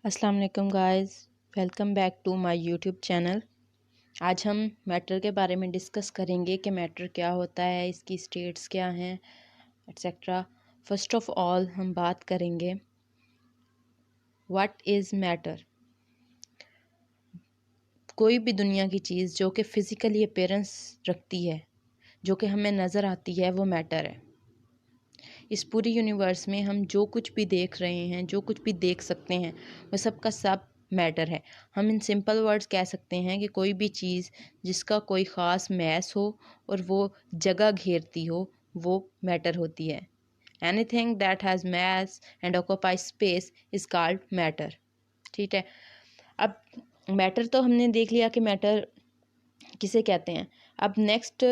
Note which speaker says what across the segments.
Speaker 1: अस्सलाम वालेकुम guys, welcome back to my YouTube channel. आज हम मैटर के बारे में डिस्कस करेंगे कि मैटर क्या होता है, इसकी स्टेट्स क्या हैं, एट्सेट्रा। फर्स्ट ऑफ ऑल हम बात करेंगे व्हाट इज़ मैटर। कोई भी दुनिया की चीज़ जो कि फ़िज़िकली अपीयरेंस रखती है, जो कि हमें नज़र आती है, वो मैटर है। इस पूरी यूनिवर्स में हम जो कुछ भी देख रहे हैं, जो कुछ भी देख सकते हैं, वह सब का सब मैटर है। हम इन सिंपल वर्ड्स कह सकते हैं कि कोई भी चीज़ जिसका कोई ख़ास मैस हो और वो जगह घेरती हो, वो मैटर होती है। Anything that has mass and occupy space is called matter. ठीक है। अब मैटर तो हमने देख लिया कि मैटर किसे कहते हैं। अब नेक्स्ट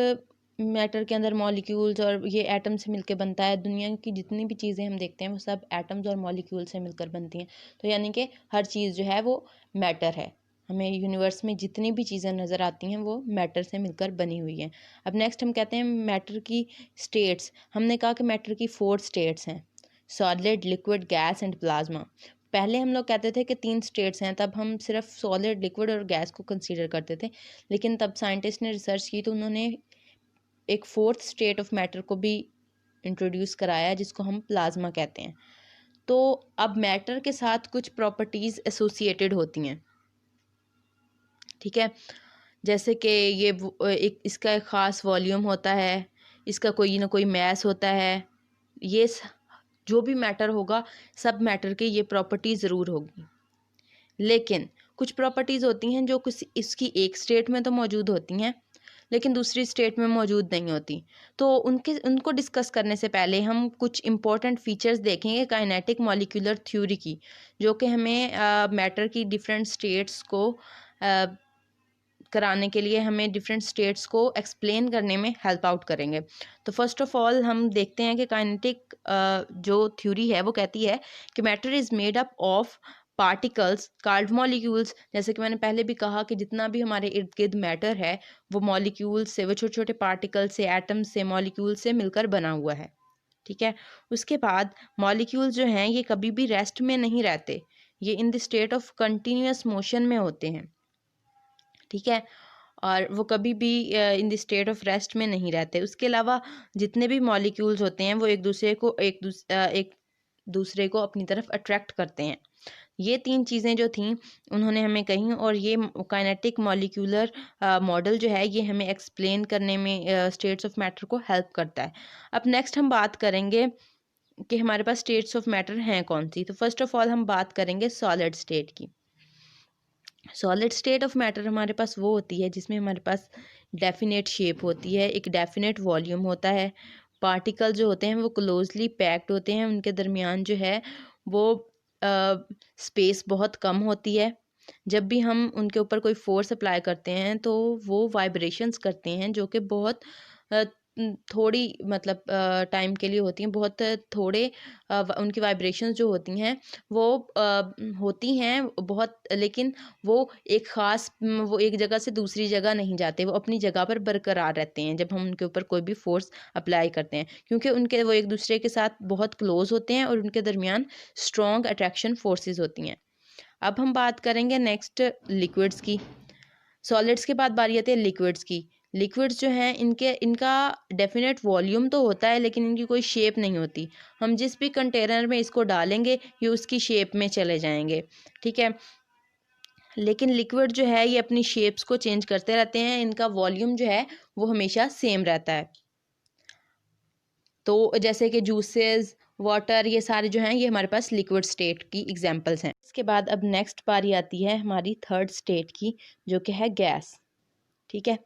Speaker 1: मैटर के अंदर मॉलिक्यूल्स और ये एटम से मिलकर बनता है। दुनिया की जितनी भी चीज़ें हम देखते हैं वो सब एटम्स और मॉलिक्यूल से मिलकर बनती हैं। तो यानी कि हर चीज़ जो है वो मैटर है। हमें यूनिवर्स में जितनी भी चीज़ें नज़र आती हैं वो मैटर से मिलकर बनी हुई हैं। अब नेक्स्ट हम कहते हैं मैटर की स्टेट्स। हमने कहा कि मैटर की 4 स्टेट्स हैं, solid, liquid, gas and plasma. पहले हम लोग कहते थे कि 3 स्टेट्स हैं, तब हम सिर्फ सॉलिड, लिक्विड और गैस को कंसीडर करते थे। लेकिन तब साइंटिस्ट ने रिसर्च की तो उन्होंने एक 4th स्टेट ऑफ मैटर को भी इंट्रोड्यूस कराया, जिसको हम प्लाज्मा कहते हैं। तो अब मैटर के साथ कुछ प्रॉपर्टीज़ एसोसिएटेड होती हैं, ठीक है। जैसे कि ये एक इसका एक ख़ास वॉल्यूम होता है, इसका कोई ना कोई मैस होता है। ये जो भी मैटर होगा, सब मैटर की ये प्रॉपर्टी ज़रूर होगी। लेकिन कुछ प्रॉपर्टीज़ होती हैं जो कुछ इसकी एक स्टेट में तो मौजूद होती हैं, लेकिन दूसरी स्टेट में मौजूद नहीं होती। तो उनको डिस्कस करने से पहले हम कुछ इंपॉर्टेंट फीचर्स देखेंगे काइनेटिक मॉलिक्यूलर थ्योरी की, जो कि हमें मैटर की डिफरेंट स्टेट्स को कराने के लिए, हमें डिफरेंट स्टेट्स को एक्सप्लेन करने में हेल्प आउट करेंगे। तो फर्स्ट ऑफ ऑल हम देखते हैं कि काइनेटिक जो थ्योरी है वो कहती है कि matter is made up of particles called molecules. जैसे कि मैंने पहले भी कहा कि जितना भी हमारे इर्द गिर्द मैटर है वो मॉलिक्यूल्स से, वो छोटे छोटे पार्टिकल से, एटम से, मॉलिक्यूल से मिलकर बना हुआ है। ठीक है। उसके बाद मॉलिक्यूल्स जो हैं ये कभी भी रेस्ट में नहीं रहते, ये in the state of continuous motion में होते हैं। ठीक है। और वो कभी भी in the state of rest में नहीं रहते। उसके अलावा जितने भी मॉलिक्यूल्स होते हैं वो एक दूसरे को अपनी तरफ अट्रैक्ट करते हैं। ये 3 चीज़ें जो थीं उन्होंने हमें कहीं, और ये काइनेटिक मॉलिक्यूलर मॉडल जो है ये हमें एक्सप्लेन करने में स्टेट्स ऑफ मैटर को हेल्प करता है। अब नेक्स्ट हम बात करेंगे कि हमारे पास स्टेट्स ऑफ मैटर हैं कौन सी। तो फर्स्ट ऑफ ऑल हम बात करेंगे सॉलिड स्टेट की। सॉलिड स्टेट ऑफ मैटर हमारे पास वो होती है जिसमें हमारे पास डेफिनेट शेप होती है, एक डेफिनेट वॉल्यूम होता है, पार्टिकल जो होते हैं वो क्लोजली पैक्ड होते हैं, उनके दरमियान जो है वो स्पेस बहुत कम होती है। जब भी हम उनके ऊपर कोई फोर्स अप्लाई करते हैं तो वो वाइब्रेशंस करते हैं, जो कि बहुत थोड़ी मतलब टाइम के लिए होती हैं, बहुत थोड़े उनकी वाइब्रेशंस जो होती हैं वो होती हैं बहुत, लेकिन वो एक ख़ास वो एक जगह से दूसरी जगह नहीं जाते, वो अपनी जगह पर बरकरार रहते हैं जब हम उनके ऊपर कोई भी फ़ोर्स अप्लाई करते हैं, क्योंकि उनके वो एक दूसरे के साथ बहुत क्लोज़ होते हैं और उनके दरमियान स्ट्रॉन्ग अट्रैक्शन फोर्सेस होती हैं। अब हम बात करेंगे नेक्स्ट लिक्विड्स की। सॉलिड्स के बाद बारी आती है लिक्विड्स की। लिक्विड्स जो हैं इनका डेफिनेट वॉल्यूम तो होता है, लेकिन इनकी कोई शेप नहीं होती। हम जिस भी कंटेनर में इसको डालेंगे ये उसकी शेप में चले जाएंगे। ठीक है। लेकिन लिक्विड जो है ये अपनी शेप्स को चेंज करते रहते हैं, इनका वॉल्यूम जो है वो हमेशा सेम रहता है। तो जैसे कि जूसेस, वाटर, ये सारे जो हैं ये हमारे पास लिक्विड स्टेट की एग्जांपल्स हैं। इसके बाद अब नेक्स्ट बारी आती है हमारी थर्ड स्टेट की, जो कि है गैस। ठीक है।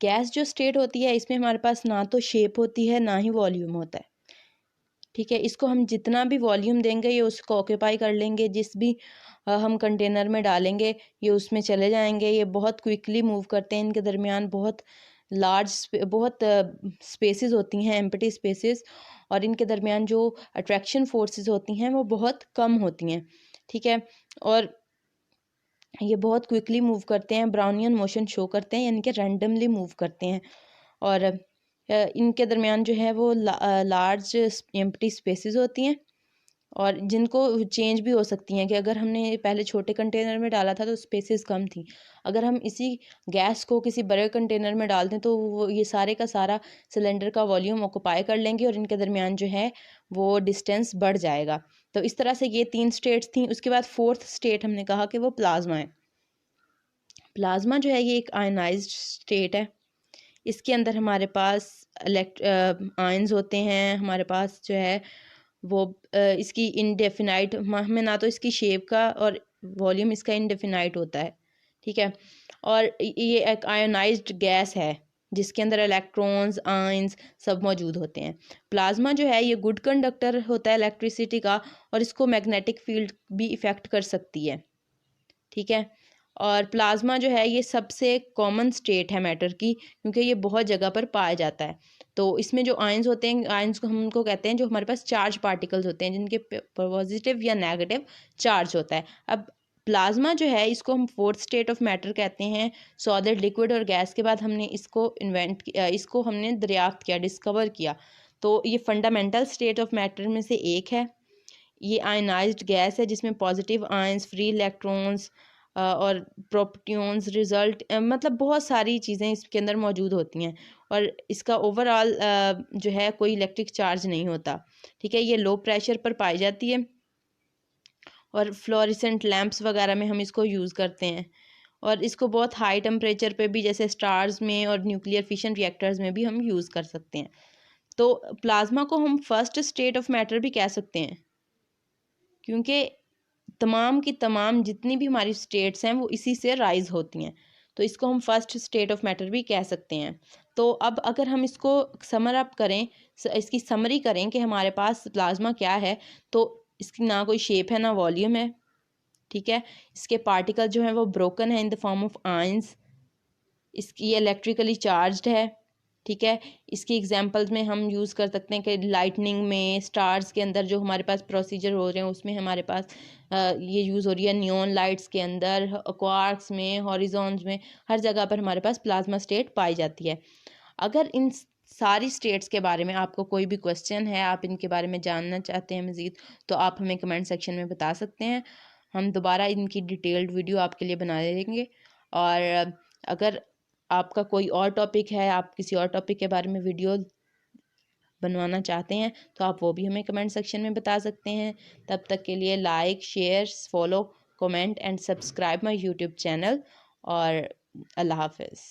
Speaker 1: गैस जो स्टेट होती है इसमें हमारे पास ना तो शेप होती है ना ही वॉल्यूम होता है। ठीक है। इसको हम जितना भी वॉल्यूम देंगे ये उसको ऑक्यूपाई कर लेंगे, जिस भी हम कंटेनर में डालेंगे ये उसमें चले जाएंगे। ये बहुत क्विकली मूव करते हैं, इनके दरमियान बहुत बहुत स्पेसेस होती हैं, एम्प्टी स्पेसेस, और इनके दरमियान जो अट्रैक्शन फोर्सेस होती हैं वो बहुत कम होती हैं। ठीक है। और ये बहुत क्विकली मूव करते हैं, ब्राउनियन मोशन शो करते हैं, यानी कि रैंडमली मूव करते हैं। और इनके दरमियान जो है वो लार्ज एम्प्टी स्पेसेस होती हैं, और जिनको चेंज भी हो सकती हैं कि अगर हमने पहले छोटे कंटेनर में डाला था तो स्पेसेस कम थी, अगर हम इसी गैस को किसी बड़े कंटेनर में डाल दें तो वो ये सारे का सारा सिलेंडर का वॉल्यूम ऑक्यूपाई कर लेंगे और इनके दरमियान जो है वो डिस्टेंस बढ़ जाएगा। तो इस तरह से ये 3 स्टेट्स थी। उसके बाद 4th स्टेट हमने कहा कि वो प्लाज्मा है। प्लाज्मा जो है ये एक आयनाइज्ड स्टेट है। इसके अंदर हमारे पास आयंस होते हैं, हमारे पास जो है वो इसकी इनडेफिनाइट, हमें ना तो इसकी शेप का और वॉल्यूम इसका इनडेफिनाइट होता है, ठीक है। और ये एक आयोनाइज्ड गैस है जिसके अंदर इलेक्ट्रॉन्स, आयंस सब मौजूद होते हैं। प्लाज्मा जो है ये गुड कंडक्टर होता है इलेक्ट्रिसिटी का, और इसको मैग्नेटिक फील्ड भी इफ़ेक्ट कर सकती है, ठीक है। और प्लाज्मा जो है ये सबसे कॉमन स्टेट है मैटर की, क्योंकि ये बहुत जगह पर पाया जाता है। तो इसमें जो आयंस होते हैं, आयंस को हम उनको कहते हैं जो हमारे पास चार्ज पार्टिकल्स होते हैं जिनके पॉजिटिव या नेगेटिव चार्ज होता है। अब प्लाज्मा जो है इसको हम 4th स्टेट ऑफ मैटर कहते हैं। सॉलिड, लिक्विड और गैस के बाद हमने इसको इसको हमने दरियाफ्त किया, डिस्कवर किया। तो ये फंडामेंटल स्टेट ऑफ मैटर में से एक है। ये आयनाइज्ड गैस है जिसमें पॉजिटिव आयंस, फ्री इलेक्ट्रॉन्स और प्रोटॉन्स रिजल्ट, मतलब बहुत सारी चीज़ें इसके अंदर मौजूद होती हैं। और इसका ओवरऑल जो है कोई इलेक्ट्रिक चार्ज नहीं होता, ठीक है। ये लो प्रेशर पर पाई जाती है और फ्लोरेसेंट लैंप्स वगैरह में हम इसको यूज़ करते हैं। और इसको बहुत हाई टेम्परेचर पे भी, जैसे स्टार्स में और न्यूक्लियर फिशन रिएक्टर्स में भी हम यूज़ कर सकते हैं। तो प्लाज्मा को हम फर्स्ट स्टेट ऑफ मैटर भी कह सकते हैं, क्योंकि तमाम की तमाम जितनी भी हमारी स्टेट्स हैं वो इसी से राइज होती हैं। तो इसको हम फर्स्ट स्टेट ऑफ मैटर भी कह सकते हैं। तो अब अगर हम इसको समर अप करें, इसकी समरी करें कि हमारे पास प्लाज्मा क्या है, तो इसकी ना कोई शेप है ना वॉल्यूम है, ठीक है। इसके पार्टिकल जो हैं वो ब्रोकन है in the form of ions. इसकी इलेक्ट्रिकली चार्ज्ड है, ठीक है। इसकी एग्जांपल्स में हम यूज़ कर सकते हैं कि लाइटनिंग में, स्टार्स के अंदर जो हमारे पास प्रोसीजर हो रहे हैं उसमें हमारे पास ये यूज़ हो रही है। नियॉन लाइट्स के अंदर, क्वार्क्स में, हॉरिजॉन्स में, हर जगह पर हमारे पास प्लाज्मा स्टेट पाई जाती है। अगर इन सारी स्टेट्स के बारे में आपको कोई भी क्वेश्चन है, आप इनके बारे में जानना चाहते हैं मज़ीद, तो आप हमें कमेंट सेक्शन में बता सकते हैं। हम दोबारा इनकी डिटेल्ड वीडियो आपके लिए बना देंगे। और अगर आपका कोई और टॉपिक है, आप किसी और टॉपिक के बारे में वीडियो बनवाना चाहते हैं, तो आप वो भी हमें कमेंट सेक्शन में बता सकते हैं। तब तक के लिए like, share, follow, comment and subscribe my YouTube channel. और अल्लाह हाफिज़।